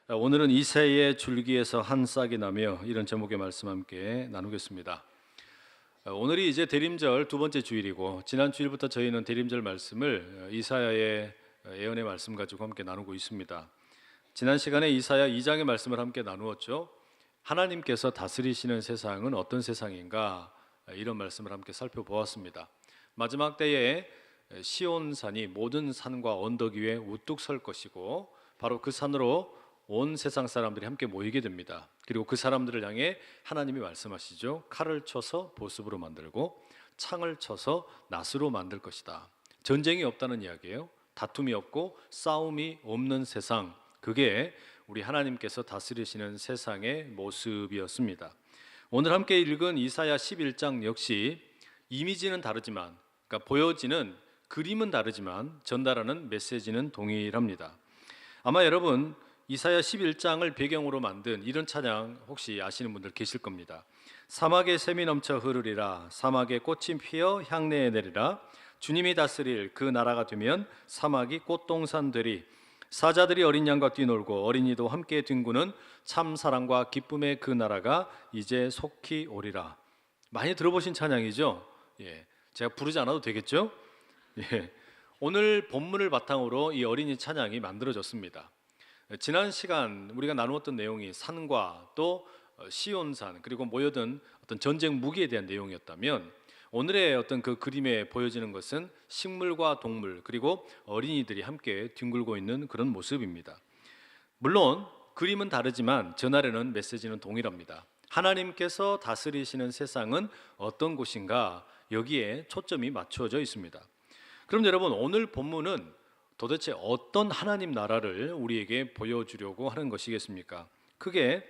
오늘은 이새의 줄기에서 한 싹이 나며 이런 제목의 말씀 함께 나누겠습니다. 오늘이 이제 대림절 두 번째 주일이고 지난 주일부터 저희는 대림절 말씀을 이사야의 예언의 말씀 가지고 함께 나누고 있습니다. 지난 시간에 이사야 2장의 말씀을 함께 나누었죠. 하나님께서 다스리시는 세상은 어떤 세상인가, 이런 말씀을 함께 살펴보았습니다. 마지막 때에 시온산이 모든 산과 언덕 위에 우뚝 설 것이고 바로 그 산으로 온 세상 사람들이 함께 모이게 됩니다. 그리고 그 사람들을 향해 하나님이 말씀하시죠. 칼을 쳐서 보습으로 만들고 창을 쳐서 낫으로 만들 것이다. 전쟁이 없다는 이야기예요. 다툼이 없고 싸움이 없는 세상, 그게 우리 하나님께서 다스리시는 세상의 모습이었습니다. 오늘 함께 읽은 이사야 11장 역시 이미지는 다르지만, 그러니까 보여지는 그림은 다르지만 전달하는 메시지는 동일합니다. 아마 여러분 이사야 11장을 배경으로 만든 이런 찬양 혹시 아시는 분들 계실 겁니다. 사막에 샘이 넘쳐 흐르리라, 사막에 꽃이 피어 향내에 내리라, 주님이 다스릴 그 나라가 되면 사막이 꽃동산 되리, 사자들이 어린 양과 뛰놀고 어린이도 함께 뒹구는 참 사랑과 기쁨의 그 나라가 이제 속히 오리라. 많이 들어보신 찬양이죠? 제가 부르지 않아도 되겠죠? 오늘 본문을 바탕으로 이 어린이 찬양이 만들어졌습니다. 지난 시간 우리가 나누었던 내용이 산과 또 시온산 그리고 모여든 어떤 전쟁 무기에 대한 내용이었다면, 오늘의 어떤 그 그림에 보여지는 것은 식물과 동물 그리고 어린이들이 함께 뒹굴고 있는 그런 모습입니다. 물론 그림은 다르지만 전하려는 메시지는 동일합니다. 하나님께서 다스리시는 세상은 어떤 곳인가, 여기에 초점이 맞춰져 있습니다. 그럼 여러분, 오늘 본문은 도대체 어떤 하나님 나라를 우리에게 보여주려고 하는 것이겠습니까? 크게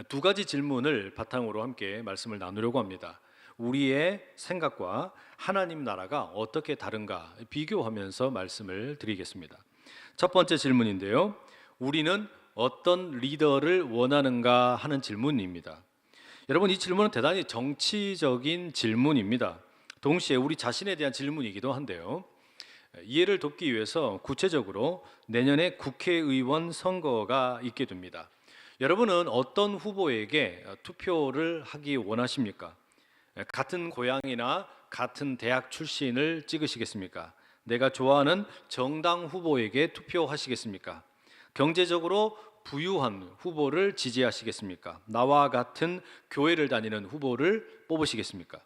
두 가지 질문을 바탕으로 함께 말씀을 나누려고 합니다. 우리의 생각과 하나님 나라가 어떻게 다른가 비교하면서 말씀을 드리겠습니다. 첫 번째 질문인데요, 우리는 어떤 리더를 원하는가 하는 질문입니다. 여러분, 이 질문은 대단히 정치적인 질문입니다. 동시에 우리 자신에 대한 질문이기도 한데요, 이해를 돕기 위해서 구체적으로 내년에 국회의원 선거가 있게 됩니다. 여러분은 어떤 후보에게 투표를 하기 원하십니까? 같은 고향이나 같은 대학 출신을 찍으시겠습니까? 내가 좋아하는 정당 후보에게 투표하시겠습니까? 경제적으로 부유한 후보를 지지하시겠습니까? 나와 같은 교회를 다니는 후보를 뽑으시겠습니까?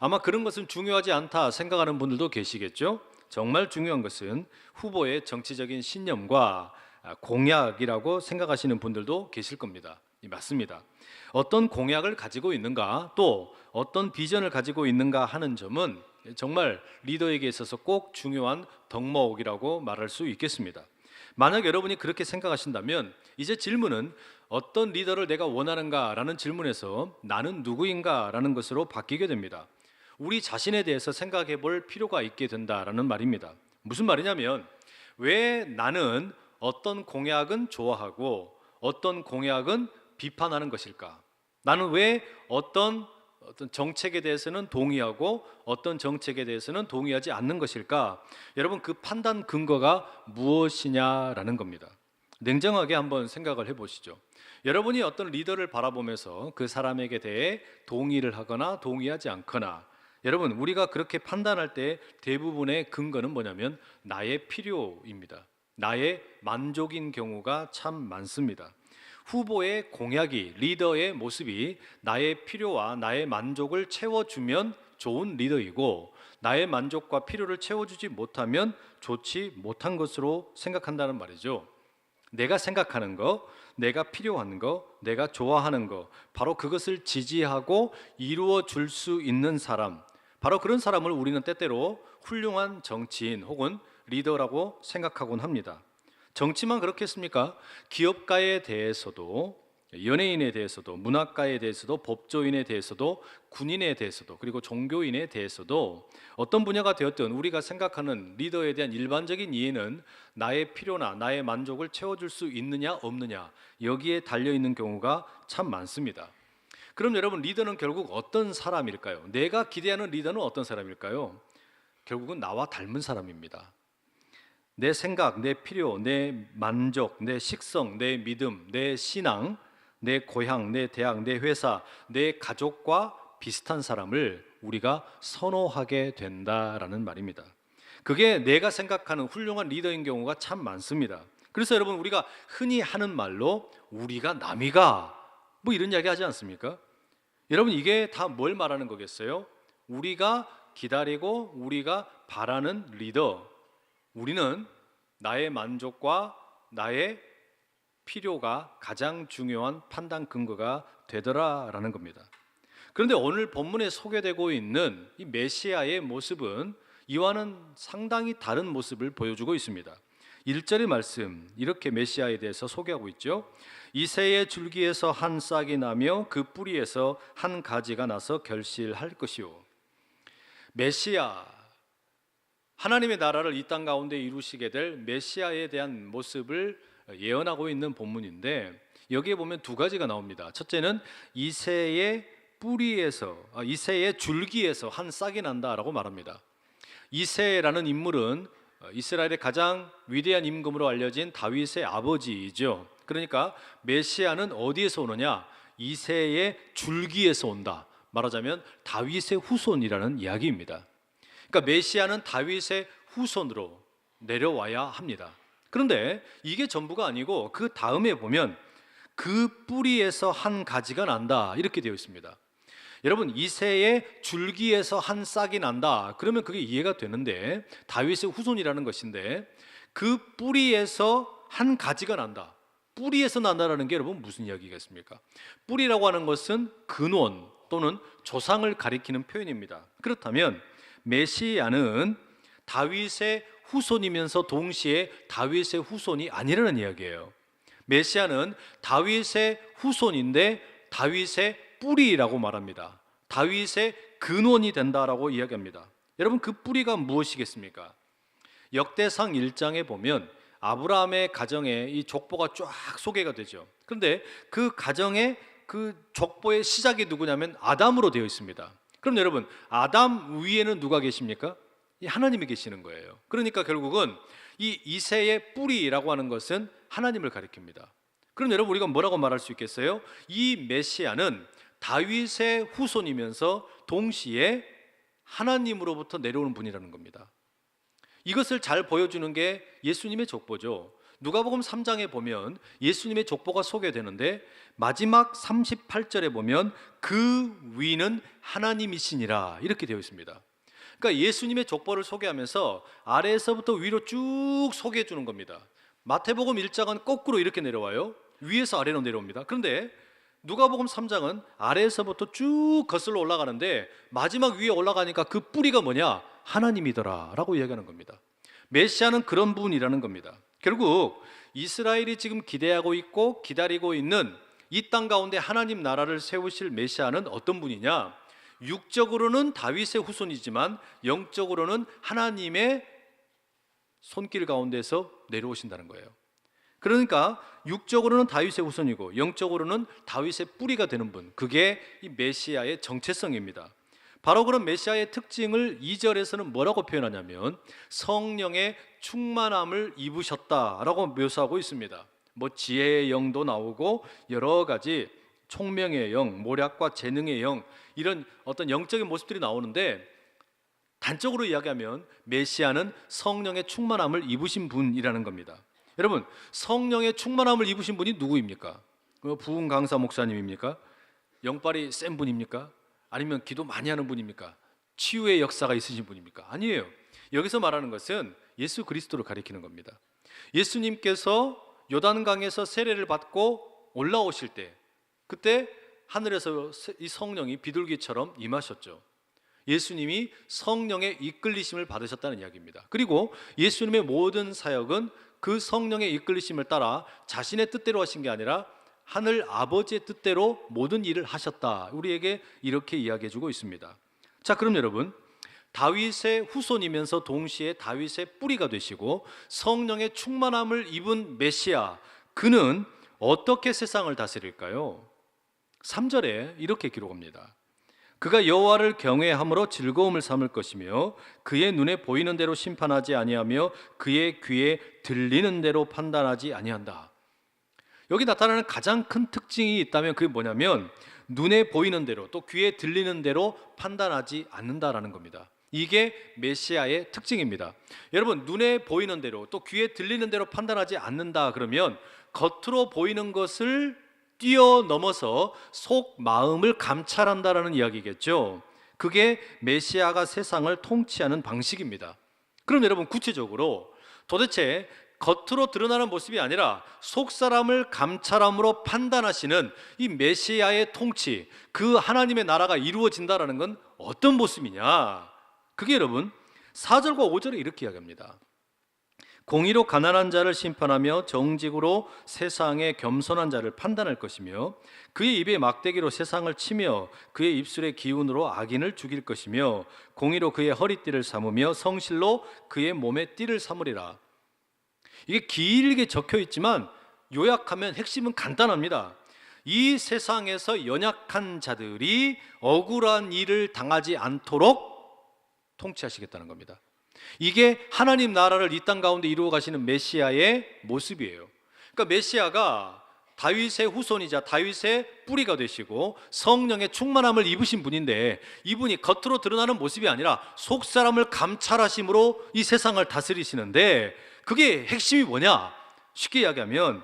아마 그런 것은 중요하지 않다 생각하는 분들도 계시겠죠? 정말 중요한 것은 후보의 정치적인 신념과 공약이라고 생각하시는 분들도 계실 겁니다. 맞습니다. 어떤 공약을 가지고 있는가, 또 어떤 비전을 가지고 있는가 하는 점은 정말 리더에게 있어서 꼭 중요한 덕목이라고 말할 수 있겠습니다. 만약 여러분이 그렇게 생각하신다면 이제 질문은 어떤 리더를 내가 원하는가라는 질문에서 나는 누구인가 라는 것으로 바뀌게 됩니다. 우리 자신에 대해서 생각해 볼 필요가 있게 된다라는 말입니다. 무슨 말이냐면, 왜 나는 어떤 공약은 좋아하고 어떤 공약은 비판하는 것일까? 나는 왜 어떤 정책에 대해서는 동의하고 어떤 정책에 대해서는 동의하지 않는 것일까? 여러분, 그 판단 근거가 무엇이냐라는 겁니다. 냉정하게 한번 생각을 해보시죠. 여러분이 어떤 리더를 바라보면서 그 사람에게 대해 동의를 하거나 동의하지 않거나, 여러분, 우리가 그렇게 판단할 때 대부분의 근거는 뭐냐면 나의 필요입니다. 나의 만족인 경우가 참 많습니다. 후보의 공약이, 리더의 모습이 나의 필요와 나의 만족을 채워주면 좋은 리더이고, 나의 만족과 필요를 채워주지 못하면 좋지 못한 것으로 생각한다는 말이죠. 내가 생각하는 거, 내가 필요한 거, 내가 좋아하는 거, 바로 그것을 지지하고 이루어 줄 수 있는 사람, 바로 그런 사람을 우리는 때때로 훌륭한 정치인 혹은 리더라고 생각하곤 합니다. 정치만 그렇겠습니까? 기업가에 대해서도, 연예인에 대해서도, 문학가에 대해서도, 법조인에 대해서도, 군인에 대해서도, 그리고 종교인에 대해서도 어떤 분야가 되었든 우리가 생각하는 리더에 대한 일반적인 이해는 나의 필요나 나의 만족을 채워줄 수 있느냐 없느냐, 여기에 달려있는 경우가 참 많습니다. 그럼 여러분, 리더는 결국 어떤 사람일까요? 내가 기대하는 리더는 어떤 사람일까요? 결국은 나와 닮은 사람입니다. 내 생각, 내 필요, 내 만족, 내 식성, 내 믿음, 내 신앙, 내 고향, 내 대학, 내 회사, 내 가족과 비슷한 사람을 우리가 선호하게 된다라는 말입니다. 그게 내가 생각하는 훌륭한 리더인 경우가 참 많습니다. 그래서 여러분, 우리가 흔히 하는 말로 우리가 남이가 뭐 이런 이야기 하지 않습니까? 여러분, 이게 다 뭘 말하는 거겠어요? 우리가 기다리고 우리가 바라는 리더, 우리는 나의 만족과 나의 필요가 가장 중요한 판단 근거가 되더라라는 겁니다. 그런데 오늘 본문에 소개되고 있는 이 메시아의 모습은 이와는 상당히 다른 모습을 보여주고 있습니다. 1절의 말씀, 이렇게 메시아에 대해서 소개하고 있죠. 이새의 줄기에서 한 싹이 나며 그 뿌리에서 한 가지가 나서 결실할 것이요. 메시아, 하나님의 나라를 이 땅 가운데 이루시게 될 메시아에 대한 모습을 예언하고 있는 본문인데, 여기에 보면 두 가지가 나옵니다. 첫째는 이새의 줄기에서 한 싹이 난다라고 말합니다. 이새라는 인물은 이스라엘의 가장 위대한 임금으로 알려진 다윗의 아버지이죠. 그러니까 메시아는 어디에서 오느냐? 이새의 줄기에서 온다. 말하자면 다윗의 후손이라는 이야기입니다. 그러니까 메시아는 다윗의 후손으로 내려와야 합니다. 그런데 이게 전부가 아니고 그 다음에 보면 그 뿌리에서 한 가지가 난다 이렇게 되어 있습니다. 여러분, 이새의 줄기에서 한 싹이 난다 그러면 그게 이해가 되는데, 다윗의 후손이라는 것인데 그 뿌리에서 한 가지가 난다, 뿌리에서 난다라는 게 여러분 무슨 이야기겠습니까? 뿌리라고 하는 것은 근원 또는 조상을 가리키는 표현입니다. 그렇다면 메시아는 다윗의 후손이면서 동시에 다윗의 후손이 아니라는 이야기예요. 메시아는 다윗의 후손인데 다윗의 뿌리라고 말합니다. 다윗의 근원이 된다라고 이야기합니다. 여러분, 그 뿌리가 무엇이겠습니까? 역대상 1장에 보면 아브라함의 가정에 이 족보가 쫙 소개가 되죠. 그런데 그 가정의 그 족보의 시작이 누구냐면 아담으로 되어 있습니다. 그럼 여러분, 아담 위에는 누가 계십니까? 하나님이 계시는 거예요. 그러니까 결국은 이 이새의 뿌리라고 하는 것은 하나님을 가리킵니다. 그럼 여러분, 우리가 뭐라고 말할 수 있겠어요? 이 메시아는 다윗의 후손이면서 동시에 하나님으로부터 내려오는 분이라는 겁니다. 이것을 잘 보여주는 게 예수님의 족보죠. 누가복음 3장에 보면 예수님의 족보가 소개되는데 마지막 38절에 보면 그 위는 하나님이시니라 이렇게 되어 있습니다. 그러니까 예수님의 족보를 소개하면서 아래에서부터 위로 쭉 소개해 주는 겁니다. 마태복음 1장은 거꾸로 이렇게 내려와요. 위에서 아래로 내려옵니다. 그런데 누가복음 3장은 아래에서부터 쭉 거슬러 올라가는데 마지막 위에 올라가니까 그 뿌리가 뭐냐? 하나님이더라 라고 이야기하는 겁니다. 메시아는 그런 분이라는 겁니다. 결국 이스라엘이 지금 기대하고 있고 기다리고 있는 이 땅 가운데 하나님 나라를 세우실 메시아는 어떤 분이냐? 육적으로는 다윗의 후손이지만 영적으로는 하나님의 손길 가운데서 내려오신다는 거예요. 그러니까 육적으로는 다윗의 후손이고 영적으로는 다윗의 뿌리가 되는 분, 그게 이 메시아의 정체성입니다. 바로 그런 메시아의 특징을 2절에서는 뭐라고 표현하냐면 성령의 충만함을 입으셨다라고 묘사하고 있습니다. 뭐 지혜의 영도 나오고 여러 가지 총명의 영, 모략과 재능의 영, 이런 어떤 영적인 모습들이 나오는데, 단적으로 이야기하면 메시아는 성령의 충만함을 입으신 분이라는 겁니다. 여러분, 성령의 충만함을 입으신 분이 누구입니까? 부흥 강사 목사님입니까? 영빨이 센 분입니까? 아니면 기도 많이 하는 분입니까? 치유의 역사가 있으신 분입니까? 아니에요. 여기서 말하는 것은 예수 그리스도를 가리키는 겁니다. 예수님께서 요단강에서 세례를 받고 올라오실 때, 그때 하늘에서 이 성령이 비둘기처럼 임하셨죠. 예수님이 성령의 이끌리심을 받으셨다는 이야기입니다. 그리고 예수님의 모든 사역은 그 성령의 이끌리심을 따라 자신의 뜻대로 하신 게 아니라 하늘 아버지의 뜻대로 모든 일을 하셨다, 우리에게 이렇게 이야기해 주고 있습니다. 자, 그럼 여러분, 다윗의 후손이면서 동시에 다윗의 뿌리가 되시고 성령의 충만함을 입은 메시아, 그는 어떻게 세상을 다스릴까요? 3절에 이렇게 기록합니다. 그가 여호와를 경외함으로 즐거움을 삼을 것이며 그의 눈에 보이는 대로 심판하지 아니하며 그의 귀에 들리는 대로 판단하지 아니한다. 여기 나타나는 가장 큰 특징이 있다면 그게 뭐냐면 눈에 보이는 대로 또 귀에 들리는 대로 판단하지 않는다라는 겁니다. 이게 메시아의 특징입니다. 여러분, 눈에 보이는 대로 또 귀에 들리는 대로 판단하지 않는다 그러면 겉으로 보이는 것을 뛰어넘어서 속 마음을 감찰한다라는 이야기겠죠. 그게 메시아가 세상을 통치하는 방식입니다. 그럼 여러분, 구체적으로 도대체 겉으로 드러나는 모습이 아니라 속 사람을 감찰함으로 판단하시는 이 메시아의 통치, 그 하나님의 나라가 이루어진다라는 건 어떤 모습이냐? 그게 여러분 4절과 5절에 이렇게 이야기합니다. 공의로 가난한 자를 심판하며 정직으로 세상의 겸손한 자를 판단할 것이며 그의 입에 막대기로 세상을 치며 그의 입술의 기운으로 악인을 죽일 것이며 공의로 그의 허리띠를 삼으며 성실로 그의 몸에 띠를 삼으리라. 이게 길게 적혀 있지만 요약하면 핵심은 간단합니다. 이 세상에서 연약한 자들이 억울한 일을 당하지 않도록 통치하시겠다는 겁니다. 이게 하나님 나라를 이 땅 가운데 이루어 가시는 메시아의 모습이에요. 그러니까 메시아가 다윗의 후손이자 다윗의 뿌리가 되시고 성령의 충만함을 입으신 분인데 이분이 겉으로 드러나는 모습이 아니라 속 사람을 감찰하심으로 이 세상을 다스리시는데 그게 핵심이 뭐냐? 쉽게 이야기하면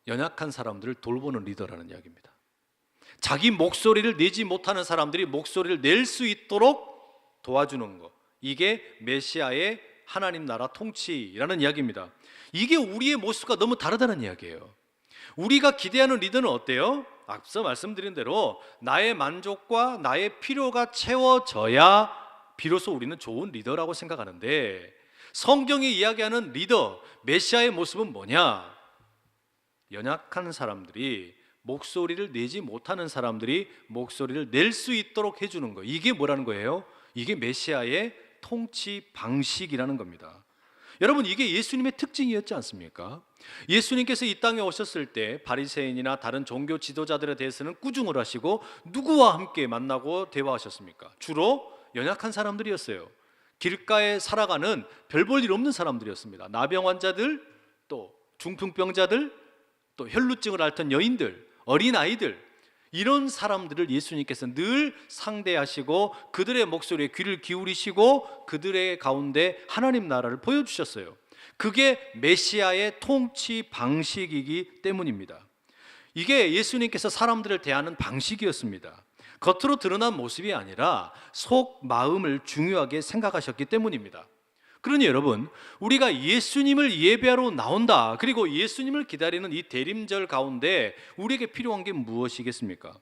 연약한 사람들을 돌보는 리더라는 이야기입니다. 자기 목소리를 내지 못하는 사람들이 목소리를 낼 수 있도록 도와주는 것, 이게 메시아의 하나님 나라 통치라는 이야기입니다. 이게 우리의 모습과 너무 다르다는 이야기예요. 우리가 기대하는 리더는 어때요? 앞서 말씀드린 대로 나의 만족과 나의 필요가 채워져야 비로소 우리는 좋은 리더라고 생각하는데 성경이 이야기하는 리더, 메시아의 모습은 뭐냐? 연약한 사람들이, 목소리를 내지 못하는 사람들이 목소리를 낼 수 있도록 해주는 거, 이게 뭐라는 거예요? 이게 메시아의 통치 방식이라는 겁니다. 여러분, 이게 예수님의 특징이었지 않습니까? 예수님께서 이 땅에 오셨을 때 바리새인이나 다른 종교 지도자들에 대해서는 꾸중을 하시고 누구와 함께 만나고 대화하셨습니까? 주로 연약한 사람들이었어요. 길가에 살아가는 별 볼 일 없는 사람들이었습니다. 나병 환자들, 또 중풍병자들, 또 혈루증을 앓던 여인들, 어린아이들, 이런 사람들을 예수님께서 늘 상대하시고 그들의 목소리에 귀를 기울이시고 그들의 가운데 하나님 나라를 보여주셨어요. 그게 메시아의 통치 방식이기 때문입니다. 이게 예수님께서 사람들을 대하는 방식이었습니다. 겉으로 드러난 모습이 아니라 속 마음을 중요하게 생각하셨기 때문입니다. 그러니 여러분, 우리가 예수님을 예배하러 나온다, 그리고 예수님을 기다리는 이 대림절 가운데 우리에게 필요한 게 무엇이겠습니까?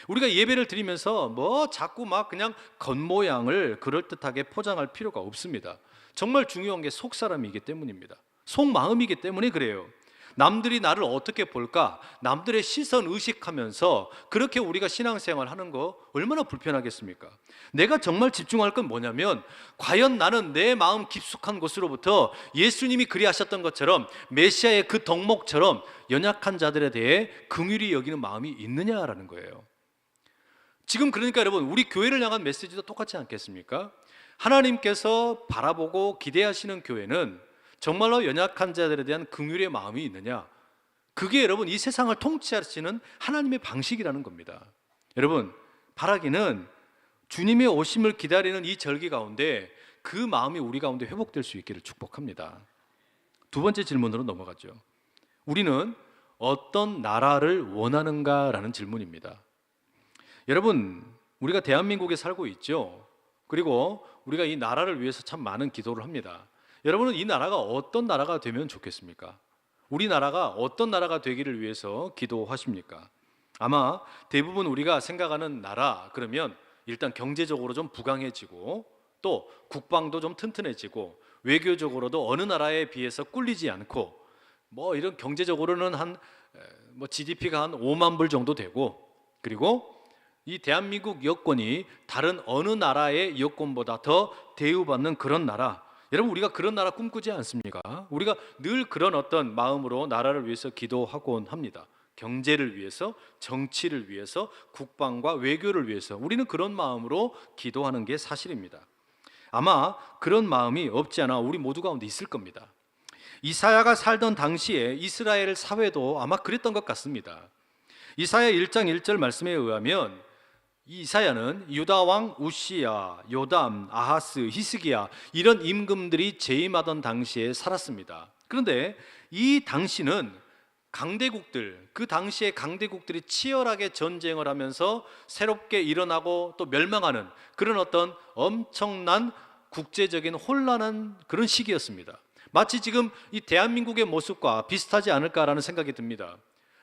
우리가 예배를 드리면서 자꾸 막 그냥 겉모양을 그럴듯하게 포장할 필요가 없습니다. 정말 중요한 게 속사람이기 때문입니다. 속마음이기 때문에 그래요. 남들이 나를 어떻게 볼까, 남들의 시선 의식하면서 그렇게 우리가 신앙생활 하는 거 얼마나 불편하겠습니까? 내가 정말 집중할 건 뭐냐면 과연 나는 내 마음 깊숙한 곳으로부터 예수님이 그리하셨던 것처럼 메시아의 그 덕목처럼 연약한 자들에 대해 긍휼히 여기는 마음이 있느냐라는 거예요. 지금 그러니까 여러분, 우리 교회를 향한 메시지도 똑같지 않겠습니까? 하나님께서 바라보고 기대하시는 교회는 정말로 연약한 자들에 대한 긍휼의 마음이 있느냐? 그게 여러분 이 세상을 통치하시는 하나님의 방식이라는 겁니다. 여러분, 바라기는 주님의 오심을 기다리는 이 절기 가운데 그 마음이 우리 가운데 회복될 수 있기를 축복합니다. 두 번째 질문으로 넘어가죠. 우리는 어떤 나라를 원하는가라는 질문입니다. 여러분, 우리가 대한민국에 살고 있죠. 그리고 우리가 이 나라를 위해서 참 많은 기도를 합니다. 여러분은 이 나라가 어떤 나라가 되면 좋겠습니까? 우리나라가 어떤 나라가 되기를 위해서 기도하십니까? 아마 대부분 우리가 생각하는 나라 그러면 일단 경제적으로 좀 부강해지고 또 국방도 좀 튼튼해지고 외교적으로도 어느 나라에 비해서 꿀리지 않고 이런 경제적으로는 한 GDP가 한 5만 불 정도 되고, 그리고 이 대한민국 여권이 다른 어느 나라의 여권보다 더 대우받는 그런 나라, 여러분 우리가 그런 나라 꿈꾸지 않습니까? 우리가 늘 그런 어떤 마음으로 나라를 위해서 기도하곤 합니다. 경제를 위해서, 정치를 위해서, 국방과 외교를 위해서 우리는 그런 마음으로 기도하는 게 사실입니다. 아마 그런 마음이 없지 않아 우리 모두 가운데 있을 겁니다. 이사야가 살던 당시에 이스라엘 사회도 아마 그랬던 것 같습니다. 이사야 1장 1절 말씀에 의하면 이 이사야는 유다 왕 우시야, 요담, 아하스, 히스기야 이런 임금들이 재임하던 당시에 살았습니다. 그런데 이 당시는 강대국들, 그 당시에 강대국들이 치열하게 전쟁을 하면서 새롭게 일어나고 또 멸망하는 그런 어떤 엄청난 국제적인 혼란한 그런 시기였습니다. 마치 지금 이 대한민국의 모습과 비슷하지 않을까라는 생각이 듭니다.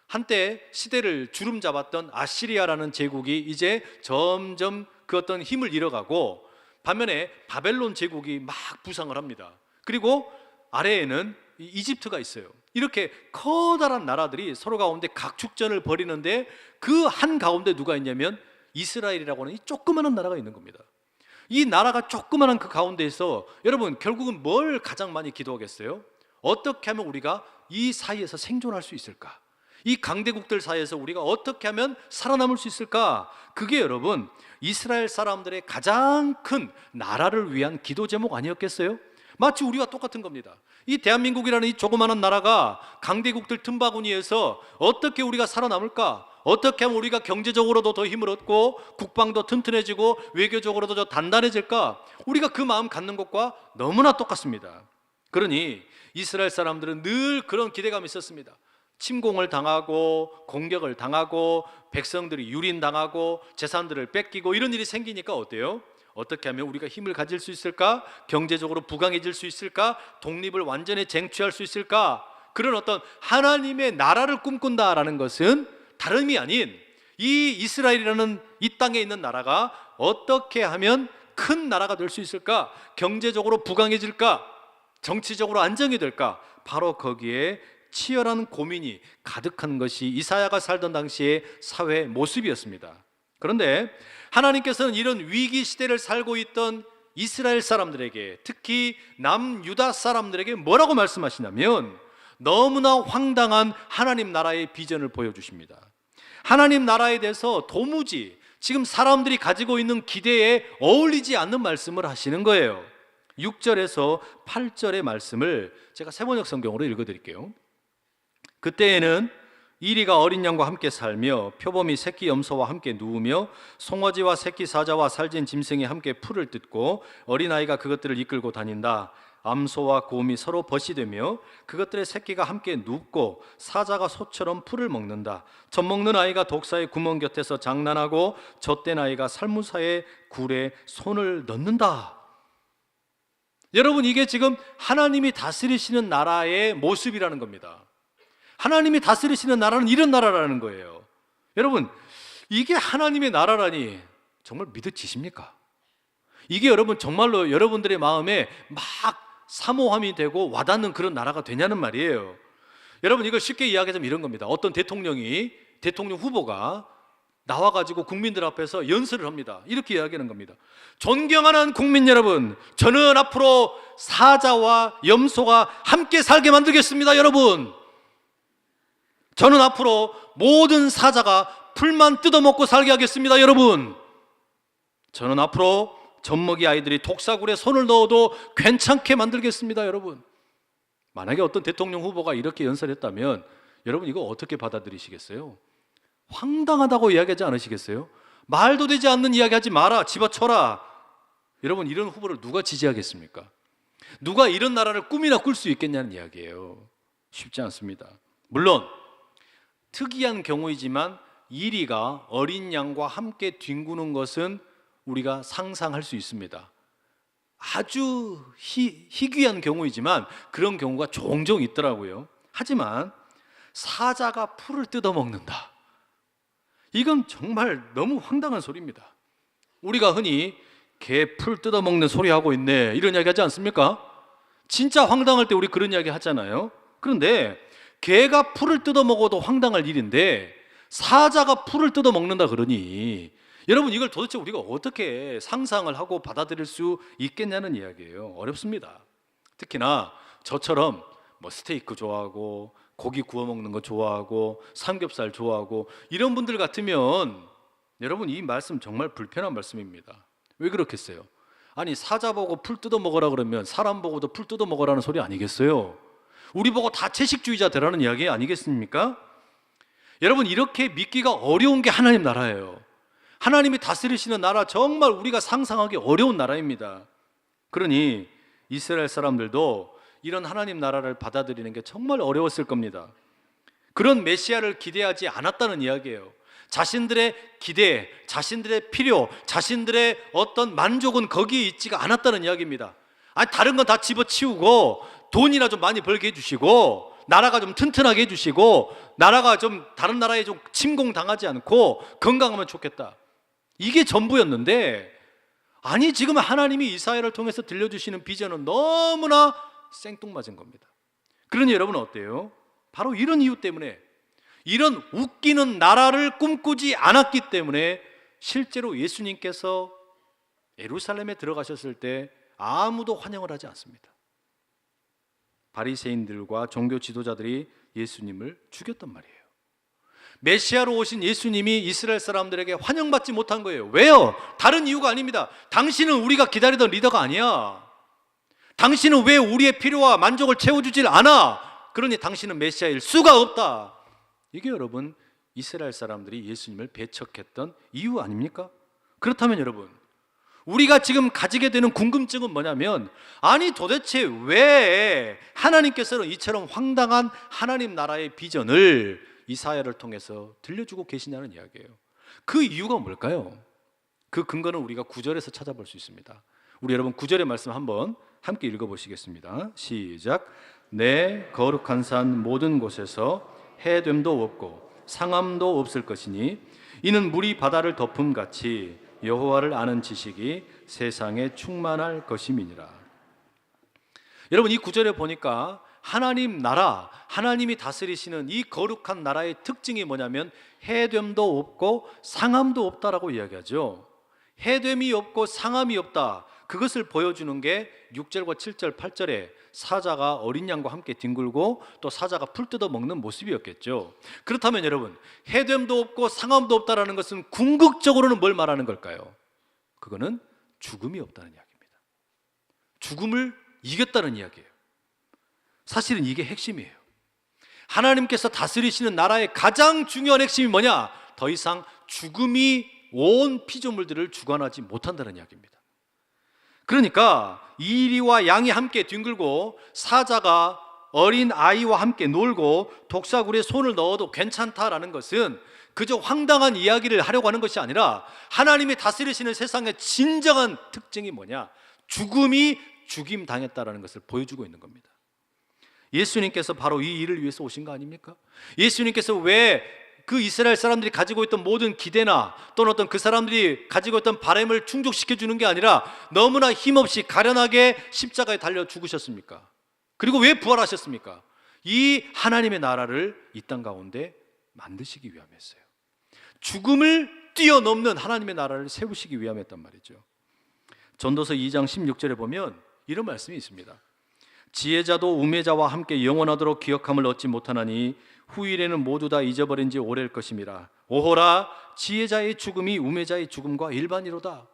한때 시대를 주름 잡았던 아시리아라는 제국이 이제 점점 그 어떤 힘을 잃어가고, 반면에 바벨론 제국이 막 부상을 합니다. 그리고 아래에는 이집트가 있어요. 이렇게 커다란 나라들이 서로 가운데 각축전을 벌이는데 그 한가운데 누가 있냐면 이스라엘이라고 하는 이 조그마한 나라가 있는 겁니다. 이 나라가 조그마한 그 가운데에서 여러분 결국은 뭘 가장 많이 기도하겠어요? 어떻게 하면 우리가 이 사이에서 생존할 수 있을까? 이 강대국들 사이에서 우리가 어떻게 하면 살아남을 수 있을까? 그게 여러분 이스라엘 사람들의 가장 큰 나라를 위한 기도 제목 아니었겠어요? 마치 우리와 똑같은 겁니다. 이 대한민국이라는 이 조그마한 나라가 강대국들 틈바구니에서 어떻게 우리가 살아남을까? 어떻게 하면 우리가 경제적으로도 더 힘을 얻고 국방도 튼튼해지고 외교적으로도 더 단단해질까? 우리가 그 마음 갖는 것과 너무나 똑같습니다. 그러니 이스라엘 사람들은 늘 그런 기대감이 있었습니다. 침공을 당하고 공격을 당하고 백성들이 유린당하고 재산들을 뺏기고 이런 일이 생기니까 어때요? 어떻게 하면 우리가 힘을 가질 수 있을까? 경제적으로 부강해질 수 있을까? 독립을 완전히 쟁취할 수 있을까? 그런 어떤 하나님의 나라를 꿈꾼다라는 것은 다름이 아닌 이 이스라엘이라는 이 땅에 있는 나라가 어떻게 하면 큰 나라가 될 수 있을까? 경제적으로 부강해질까? 정치적으로 안정이 될까? 바로 거기에 치열한 고민이 가득한 것이 이사야가 살던 당시의 사회 모습이었습니다. 그런데 하나님께서는 이런 위기 시대를 살고 있던 이스라엘 사람들에게, 특히 남유다 사람들에게 뭐라고 말씀하시냐면 너무나 황당한 하나님 나라의 비전을 보여주십니다. 하나님 나라에 대해서 도무지 지금 사람들이 가지고 있는 기대에 어울리지 않는 말씀을 하시는 거예요. 6절에서 8절의 말씀을 제가 세번역 성경으로 읽어드릴게요. 그때에는 이리가 어린 양과 함께 살며 표범이 새끼 염소와 함께 누우며 송아지와 새끼 사자와 살진 짐승이 함께 풀을 뜯고 어린아이가 그것들을 이끌고 다닌다. 암소와 곰이 서로 벗이되며 그것들의 새끼가 함께 눕고 사자가 소처럼 풀을 먹는다. 젖먹는 아이가 독사의 구멍 곁에서 장난하고 젖된 아이가 살무사의 굴에 손을 넣는다. 여러분, 이게 지금 하나님이 다스리시는 나라의 모습이라는 겁니다. 하나님이 다스리시는 나라는 이런 나라라는 거예요. 여러분, 이게 하나님의 나라라니 정말 믿어지십니까? 이게 여러분 정말로 여러분들의 마음에 막 사모함이 되고 와닿는 그런 나라가 되냐는 말이에요. 여러분, 이걸 쉽게 이야기하자면 이런 겁니다. 어떤 대통령 후보가 나와가지고 국민들 앞에서 연설을 합니다. 이렇게 이야기하는 겁니다. 존경하는 국민 여러분, 저는 앞으로 사자와 염소가 함께 살게 만들겠습니다. 여러분, 저는 앞으로 모든 사자가 풀만 뜯어먹고 살게 하겠습니다. 여러분, 저는 앞으로 젖먹이 아이들이 독사굴에 손을 넣어도 괜찮게 만들겠습니다. 여러분, 만약에 어떤 대통령 후보가 이렇게 연설했다면 여러분 이거 어떻게 받아들이시겠어요? 황당하다고 이야기하지 않으시겠어요? 말도 되지 않는 이야기하지 마라, 집어쳐라. 여러분, 이런 후보를 누가 지지하겠습니까? 누가 이런 나라를 꿈이나 꿀 수 있겠냐는 이야기예요. 쉽지 않습니다. 물론 특이한 경우이지만 이리가 어린 양과 함께 뒹구는 것은 우리가 상상할 수 있습니다. 아주 희귀한 경우이지만 그런 경우가 종종 있더라고요. 하지만 사자가 풀을 뜯어먹는다, 이건 정말 너무 황당한 소리입니다. 우리가 흔히 개 풀 뜯어먹는 소리 하고 있네 이런 이야기 하지 않습니까? 진짜 황당할 때 우리 그런 이야기 하잖아요. 그런데 개가 풀을 뜯어먹어도 황당할 일인데 사자가 풀을 뜯어먹는다 그러니 여러분, 이걸 도대체 우리가 어떻게 상상을 하고 받아들일 수 있겠냐는 이야기예요. 어렵습니다. 특히나 저처럼 스테이크 좋아하고 고기 구워 먹는 거 좋아하고 삼겹살 좋아하고 이런 분들 같으면 여러분 이 말씀 정말 불편한 말씀입니다. 왜 그렇겠어요? 아니 사자 보고 풀 뜯어 먹으라 그러면 사람 보고도 풀 뜯어 먹으라는 소리 아니겠어요? 우리 보고 다 채식주의자 되라는 이야기 아니겠습니까? 여러분 이렇게 믿기가 어려운 게 하나님 나라예요. 하나님이 다스리시는 나라 정말 우리가 상상하기 어려운 나라입니다. 그러니 이스라엘 사람들도 이런 하나님 나라를 받아들이는 게 정말 어려웠을 겁니다. 그런 메시아를 기대하지 않았다는 이야기예요. 자신들의 기대, 자신들의 필요, 자신들의 어떤 만족은 거기에 있지가 않았다는 이야기입니다. 아니 다른 건 다 집어치우고 돈이나 좀 많이 벌게 해주시고 나라가 좀 튼튼하게 해주시고 나라가 좀 다른 나라에 좀 침공당하지 않고 건강하면 좋겠다. 이게 전부였는데 아니 지금 하나님이 이사야를 통해서 들려주시는 비전은 너무나 생뚱맞은 겁니다. 그러니 여러분 어때요? 바로 이런 이유 때문에 이런 웃기는 나라를 꿈꾸지 않았기 때문에 실제로 예수님께서 예루살렘에 들어가셨을 때 아무도 환영을 하지 않습니다. 바리새인들과 종교 지도자들이 예수님을 죽였단 말이에요. 메시아로 오신 예수님이 이스라엘 사람들에게 환영받지 못한 거예요. 왜요? 다른 이유가 아닙니다. 당신은 우리가 기다리던 리더가 아니야. 당신은 왜 우리의 필요와 만족을 채워주질 않아? 그러니 당신은 메시아일 수가 없다. 이게 여러분 이스라엘 사람들이 예수님을 배척했던 이유 아닙니까? 그렇다면 여러분 우리가 지금 가지게 되는 궁금증은 뭐냐면 아니 도대체 왜 하나님께서는 이처럼 황당한 하나님 나라의 비전을 이사야를 통해서 들려주고 계시냐는 이야기예요. 그 이유가 뭘까요? 그 근거는 우리가 9절에서 찾아볼 수 있습니다. 우리 여러분 9절의 말씀 한번 함께 읽어보시겠습니다. 시작. 내 거룩한 산 모든 곳에서 해됨도 없고 상함도 없을 것이니 이는 물이 바다를 덮음같이 여호와를 아는 지식이 세상에 충만할 것임이니라. 여러분 이 구절에 보니까 하나님 나라, 하나님이 다스리시는 이 거룩한 나라의 특징이 뭐냐면 해됨도 없고 상함도 없다라고 이야기하죠. 해됨이 없고 상함이 없다. 그것을 보여주는 게 6절과 7절, 8절에 사자가 어린 양과 함께 뒹굴고 또 사자가 풀 뜯어 먹는 모습이었겠죠. 그렇다면 여러분 해됨도 없고 상함도 없다라는 것은 궁극적으로는 뭘 말하는 걸까요? 그거는 죽음이 없다는 이야기입니다. 죽음을 이겼다는 이야기예요. 사실은 이게 핵심이에요. 하나님께서 다스리시는 나라의 가장 중요한 핵심이 뭐냐? 더 이상 죽음이 온 피조물들을 주관하지 못한다는 이야기입니다. 그러니까 이리와 양이 함께 뒹굴고 사자가 어린 아이와 함께 놀고 독사굴에 손을 넣어도 괜찮다라는 것은 그저 황당한 이야기를 하려고 하는 것이 아니라 하나님이 다스리시는 세상의 진정한 특징이 뭐냐? 죽음이 죽임당했다라는 것을 보여주고 있는 겁니다. 예수님께서 바로 이 일을 위해서 오신 거 아닙니까? 예수님께서 왜 그 이스라엘 사람들이 가지고 있던 모든 기대나 또는 어떤 그 사람들이 가지고 있던 바람을 충족시켜 주는 게 아니라 너무나 힘없이 가련하게 십자가에 달려 죽으셨습니까? 그리고 왜 부활하셨습니까? 이 하나님의 나라를 이 땅 가운데 만드시기 위함이었어요. 죽음을 뛰어넘는 하나님의 나라를 세우시기 위함이었단 말이죠. 전도서 2장 16절에 보면 이런 말씀이 있습니다. 지혜자도 우매자와 함께 영원하도록 기억함을 얻지 못하나니 후일에는 모두 다 잊어버린 지 오래일 것임이라. 오호라 지혜자의 죽음이 우매자의 죽음과 일반이로다.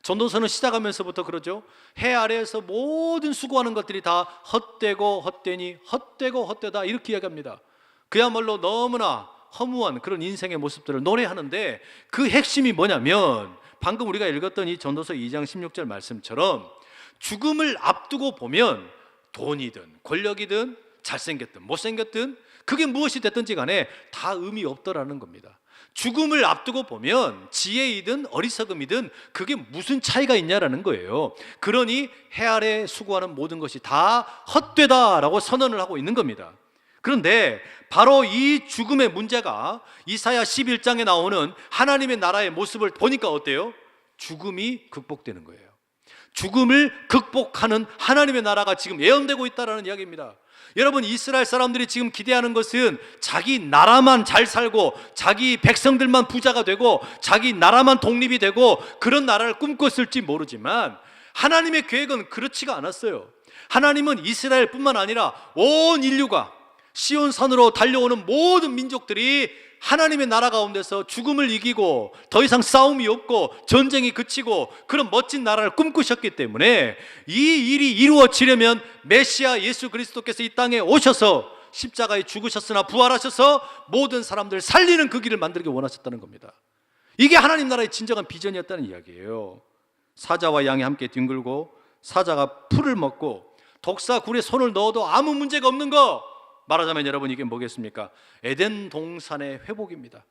전도서는 시작하면서부터 그러죠. 해 아래에서 모든 수고하는 것들이 다 헛되고 헛되니 헛되고 헛되다 이렇게 이야기합니다. 그야말로 너무나 허무한 그런 인생의 모습들을 노래하는데 그 핵심이 뭐냐면 방금 우리가 읽었던 이 전도서 2장 16절 말씀처럼 죽음을 앞두고 보면 돈이든 권력이든 잘생겼든 못생겼든 그게 무엇이 됐든지 간에 다 의미 없더라는 겁니다. 죽음을 앞두고 보면 지혜이든 어리석음이든 그게 무슨 차이가 있냐라는 거예요. 그러니 해 아래 수고하는 모든 것이 다 헛되다라고 선언을 하고 있는 겁니다. 그런데 바로 이 죽음의 문제가 이사야 11장에 나오는 하나님의 나라의 모습을 보니까 어때요? 죽음이 극복되는 거예요. 죽음을 극복하는 하나님의 나라가 지금 예언되고 있다는 이야기입니다. 여러분 이스라엘 사람들이 지금 기대하는 것은 자기 나라만 잘 살고 자기 백성들만 부자가 되고 자기 나라만 독립이 되고 그런 나라를 꿈꿨을지 모르지만 하나님의 계획은 그렇지가 않았어요. 하나님은 이스라엘뿐만 아니라 온 인류가 시온 산으로 달려오는 모든 민족들이 하나님의 나라 가운데서 죽음을 이기고 더 이상 싸움이 없고 전쟁이 그치고 그런 멋진 나라를 꿈꾸셨기 때문에 이 일이 이루어지려면 메시아 예수 그리스도께서 이 땅에 오셔서 십자가에 죽으셨으나 부활하셔서 모든 사람들 살리는 그 길을 만들기 원하셨다는 겁니다. 이게 하나님 나라의 진정한 비전이었다는 이야기예요. 사자와 양이 함께 뒹굴고 사자가 풀을 먹고 독사 굴에 손을 넣어도 아무 문제가 없는 거, 말하자면 여러분 이게 뭐겠습니까? 에덴 동산의 회복입니다.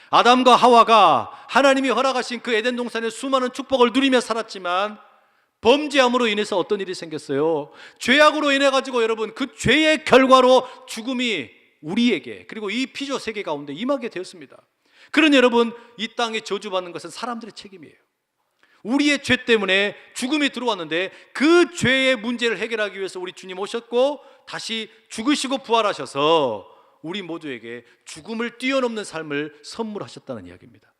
아담과 하와가 하나님이 허락하신 그 에덴 동산의 수많은 축복을 누리며 살았지만 범죄함으로 인해서 어떤 일이 생겼어요? 죄악으로 인해 가지고 여러분 그 죄의 결과로 죽음이 우리에게 그리고 이 피조 세계 가운데 임하게 되었습니다. 그러니 여러분 이 땅에 저주받는 것은 사람들의 책임이에요. 우리의 죄 때문에 죽음이 들어왔는데 그 죄의 문제를 해결하기 위해서 우리 주님 오셨고 다시 죽으시고 부활하셔서 우리 모두에게 죽음을 뛰어넘는 삶을 선물하셨다는 이야기입니다.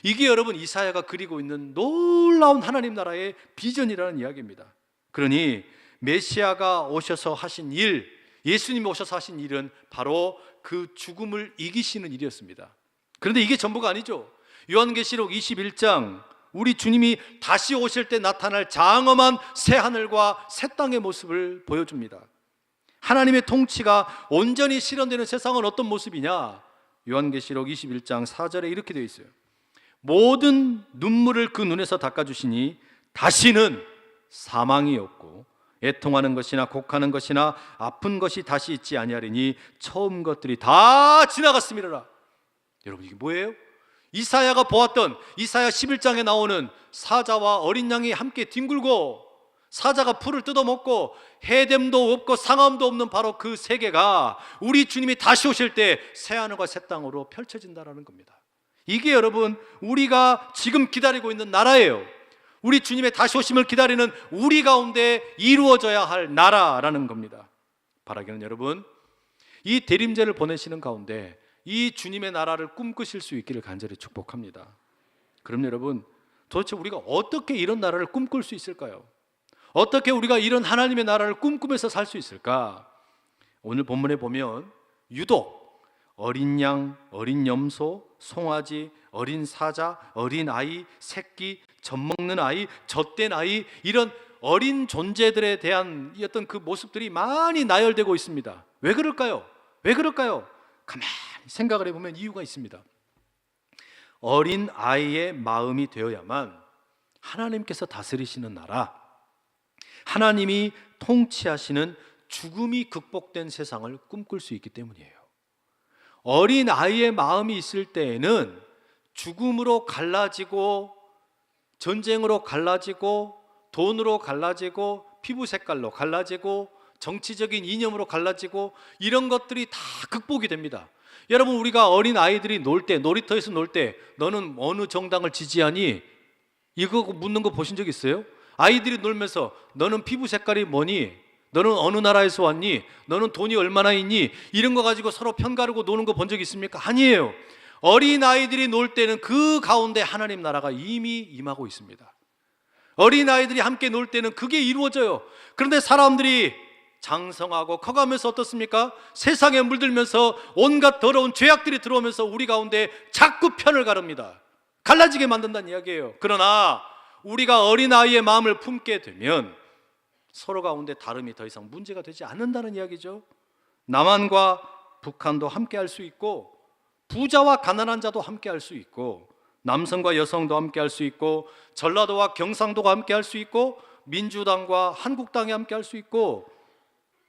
이게 여러분 이사야가 그리고 있는 놀라운 하나님 나라의 비전이라는 이야기입니다. 그러니 메시아가 오셔서 하신 일, 예수님이 오셔서 하신 일은 바로 그 죽음을 이기시는 일이었습니다. 그런데 이게 전부가 아니죠. 요한계시록 21장 우리 주님이 다시 오실 때 나타날 장엄한 새 하늘과 새 땅의 모습을 보여줍니다. 하나님의 통치가 온전히 실현되는 세상은 어떤 모습이냐? 요한계시록 21장 4절에 이렇게 되어 있어요. 모든 눈물을 그 눈에서 닦아주시니 다시는 사망이 없고 애통하는 것이나 곡하는 것이나 아픈 것이 다시 있지 아니하리니 처음 것들이 다 지나갔음이라. 여러분 이게 뭐예요? 이사야가 보았던 이사야 11장에 나오는 사자와 어린 양이 함께 뒹굴고 사자가 풀을 뜯어먹고 해됨도 없고 상함도 없는 바로 그 세계가 우리 주님이 다시 오실 때 새하늘과 새 땅으로 펼쳐진다라는 겁니다. 이게 여러분 우리가 지금 기다리고 있는 나라예요. 우리 주님의 다시 오심을 기다리는 우리 가운데 이루어져야 할 나라라는 겁니다. 바라기는 여러분 이 대림제를 보내시는 가운데 이 주님의 나라를 꿈꾸실 수 있기를 간절히 축복합니다. 그럼 여러분 도대체 우리가 어떻게 이런 나라를 꿈꿀 수 있을까요? 어떻게 우리가 이런 하나님의 나라를 꿈꾸면서 살 수 있을까? 오늘 본문에 보면 유독 어린 양, 어린 염소, 송아지, 어린 사자, 어린 아이, 새끼, 젖먹는 아이, 젖된 아이, 이런 어린 존재들에 대한 어떤 그 모습들이 많이 나열되고 있습니다. 왜 그럴까요? 왜 그럴까요? 가만히 생각을 해보면 이유가 있습니다. 어린 아이의 마음이 되어야만 하나님께서 다스리시는 나라, 하나님이 통치하시는 죽음이 극복된 세상을 꿈꿀 수 있기 때문이에요. 어린 아이의 마음이 있을 때에는 죽음으로 갈라지고 전쟁으로 갈라지고 돈으로 갈라지고 피부 색깔로 갈라지고 정치적인 이념으로 갈라지고 이런 것들이 다 극복이 됩니다. 여러분 우리가 어린 아이들이 놀 때 놀이터에서 놀 때 너는 어느 정당을 지지하니? 이거 묻는 거 보신 적 있어요? 아이들이 놀면서 너는 피부 색깔이 뭐니? 너는 어느 나라에서 왔니? 너는 돈이 얼마나 있니? 이런 거 가지고 서로 편가르고 노는 거 본 적 있습니까? 아니에요. 어린 아이들이 놀 때는 그 가운데 하나님 나라가 이미 임하고 있습니다. 어린 아이들이 함께 놀 때는 그게 이루어져요. 그런데 사람들이 장성하고 커가면서 어떻습니까? 세상에 물들면서 온갖 더러운 죄악들이 들어오면서 우리 가운데 자꾸 편을 가릅니다. 갈라지게 만든다는 이야기예요. 그러나 우리가 어린아이의 마음을 품게 되면 서로 가운데 다름이 더 이상 문제가 되지 않는다는 이야기죠. 남한과 북한도 함께 할 수 있고 부자와 가난한 자도 함께 할 수 있고 남성과 여성도 함께 할 수 있고 전라도와 경상도가 함께 할 수 있고 민주당과 한국당이 함께 할 수 있고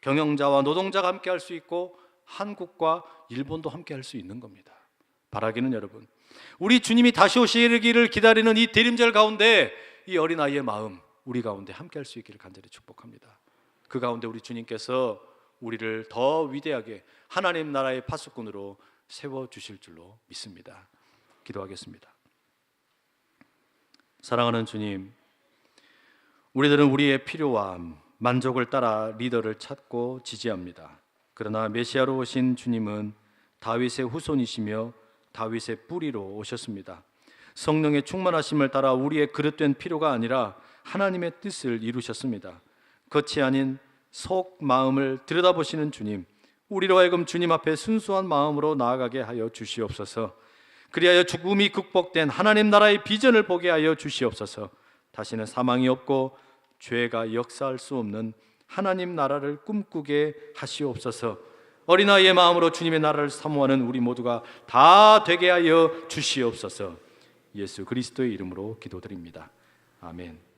경영자와 노동자가 함께 할 수 있고 한국과 일본도 함께 할 수 있는 겁니다. 바라기는 여러분 우리 주님이 다시 오시기를 기다리는 이 대림절 가운데 이 어린아이의 마음 우리 가운데 함께 할 수 있기를 간절히 축복합니다. 그 가운데 우리 주님께서 우리를 더 위대하게 하나님 나라의 파수꾼으로 세워주실 줄로 믿습니다. 기도하겠습니다. 사랑하는 주님, 우리들은 우리의 필요와 만족을 따라 리더를 찾고 지지합니다. 그러나 메시아로 오신 주님은 다윗의 후손이시며 다윗의 뿌리로 오셨습니다. 성령의 충만하심을 따라 우리의 그릇된 필요가 아니라 하나님의 뜻을 이루셨습니다. 겉이 아닌 속 마음을 들여다보시는 주님, 우리로 하여금 주님 앞에 순수한 마음으로 나아가게 하여 주시옵소서. 그리하여 죽음이 극복된 하나님 나라의 비전을 보게 하여 주시옵소서. 다시는 사망이 없고 죄가 역사할 수 없는 하나님 나라를 꿈꾸게 하시옵소서. 어린아이의 마음으로 주님의 나라를 사모하는 우리 모두가 다 되게 하여 주시옵소서. 예수 그리스도의 이름으로 기도드립니다. 아멘.